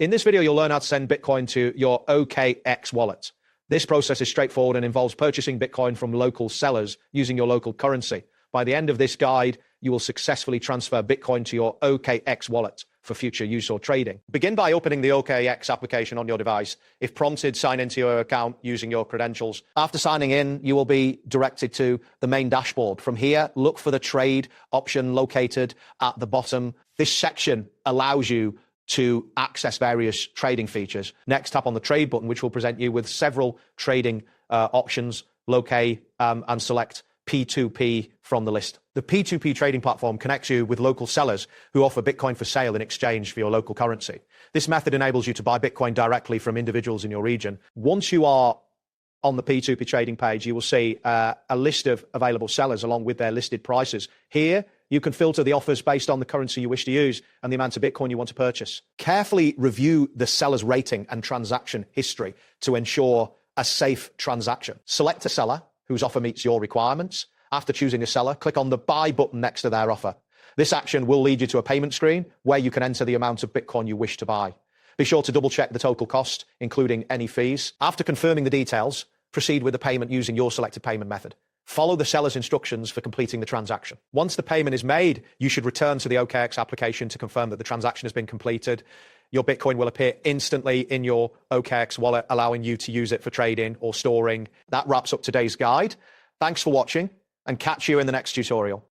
In this video, you'll learn how to send Bitcoin to your OKX wallet. This process is straightforward and involves purchasing Bitcoin from local sellers using your local currency. By the end of this guide, you will successfully transfer Bitcoin to your OKX wallet for future use or trading. Begin by opening the OKX application on your device. If prompted, sign into your account using your credentials. After signing in, you will be directed to the main dashboard. From here, look for the trade option located at the bottom. This section allows you to access various trading features. Next, tap on the trade button, which will present you with several trading options. Locate and select P2P from the list. The P2P trading platform connects you with local sellers who offer Bitcoin for sale in exchange for your local currency. This method enables you to buy Bitcoin directly from individuals in your region. Once you are on the P2P trading page, you will see a list of available sellers along with their listed prices. Here, you can filter the offers based on the currency you wish to use and the amount of Bitcoin you want to purchase. Carefully review the seller's rating and transaction history to ensure a safe transaction. Select a seller whose offer meets your requirements. After choosing a seller, click on the buy button next to their offer. This action will lead you to a payment screen where you can enter the amount of Bitcoin you wish to buy. Be sure to double check the total cost, including any fees. After confirming the details, proceed with the payment using your selected payment method. Follow the seller's instructions for completing the transaction. Once the payment is made, you should return to the OKX application to confirm that the transaction has been completed. Your Bitcoin will appear instantly in your OKX wallet, allowing you to use it for trading or storing. That wraps up today's guide. Thanks for watching, and catch you in the next tutorial.